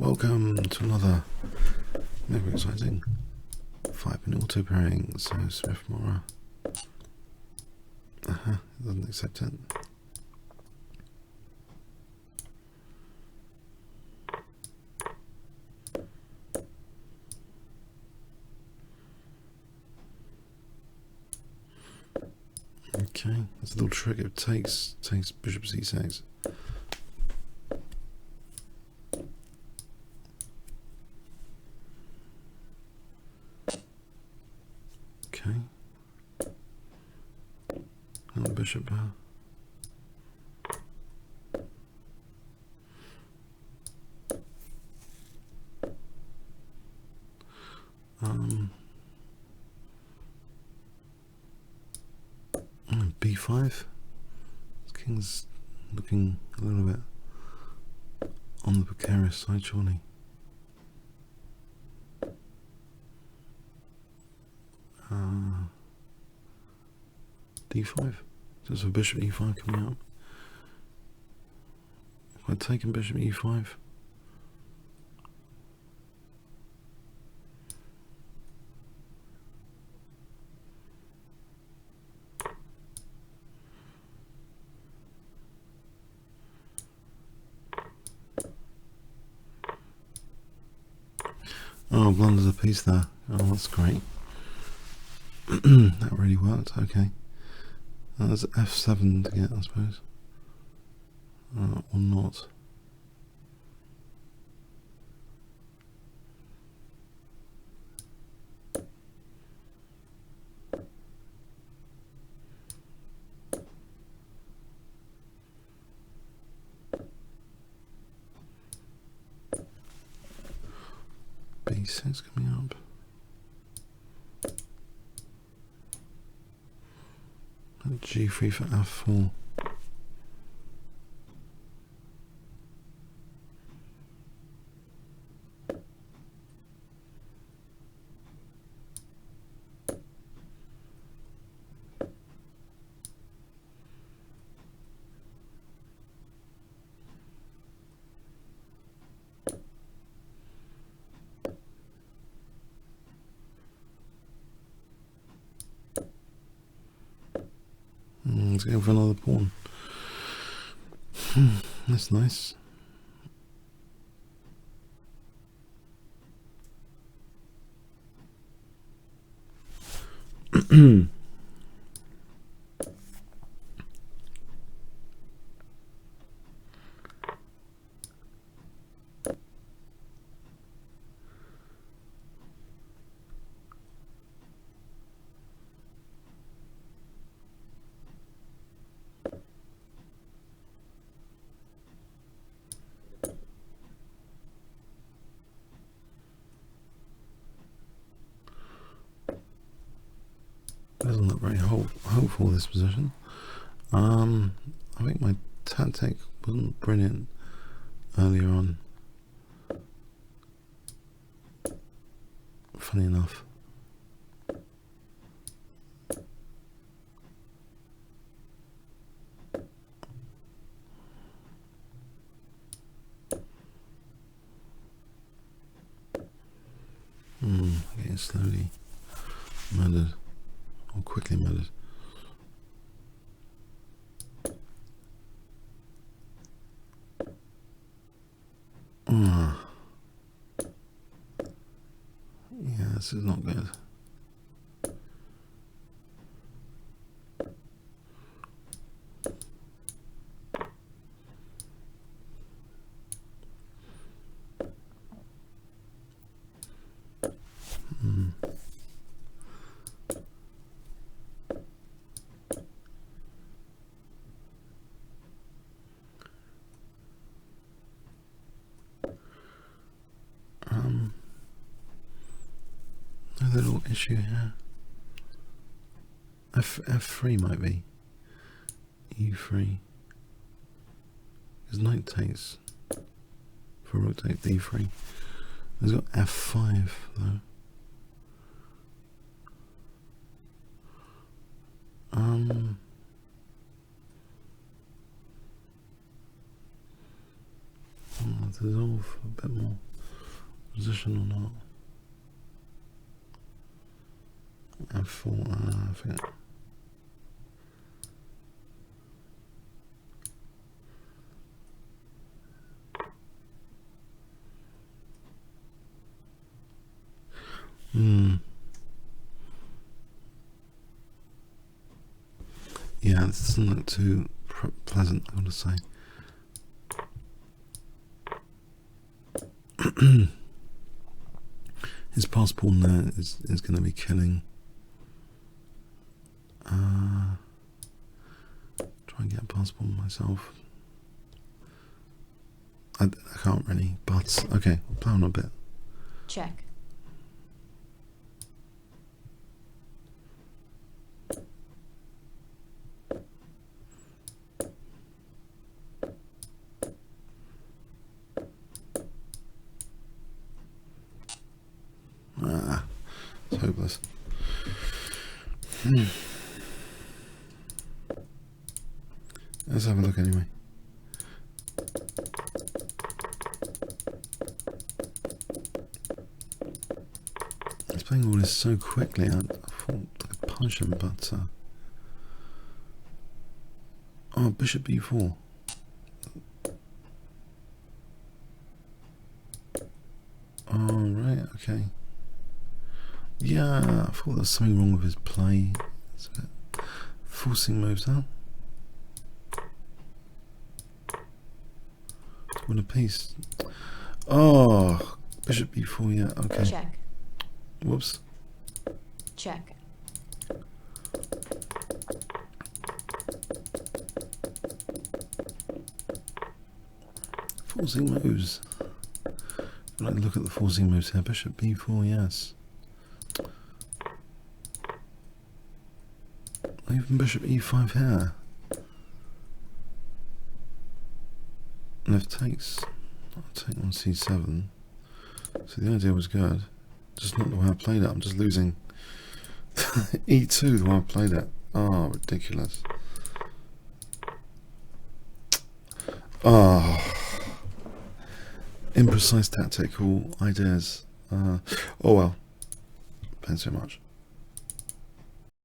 Welcome to another very exciting 5-minute auto pairing. So Smith-Morra. It doesn't accept it. Okay, that's a little trick. It takes bishop c6. Okay. And the bishop there. B5. King's looking a little bit on the precarious side, surely. D5. There's a bishop e5 coming up. If I'd taken bishop e5. Oh, blundered a piece there. Oh, that's great. That really worked. Okay. There's f7 to get, I suppose. Or not. B6 coming up. And G3 for f4. Let's go for another pawn. That's nice. Doesn't look very hopeful, this position. I think my tactic wasn't brilliant earlier on. Funny enough. Getting slowly murdered. Or quickly murdered. Yeah, this is not good. A little issue here. F3 might be. E3. Because knight takes for rook take D3. He's got F5 though. I'll dissolve a bit more. position or not? F4, I forget. Yeah, this doesn't look too pleasant, I've got to say. His pass pawn there is going to be killing. Try and get a pass pawn myself. I can't really, but okay, I'll play on a bit. Check. It's hopeless. Let's have a look anyway. He's playing all this so quickly. I thought I could punish him, but oh, bishop b4. Oh, right, okay. Yeah, I thought there was something wrong with his play. Forcing moves out. To win a piece. Oh, bishop b4, yeah, okay. Check. Whoops. Check. Forcing moves. When I look at the forcing moves here, bishop b4, yes. Even bishop e5 here. And if takes, I'll take on c7. So the idea was good. Just not the way I played it. I'm just losing e2 the way I played it. Oh, ridiculous. Oh, imprecise tactical ideas. Oh well. Thanks so much.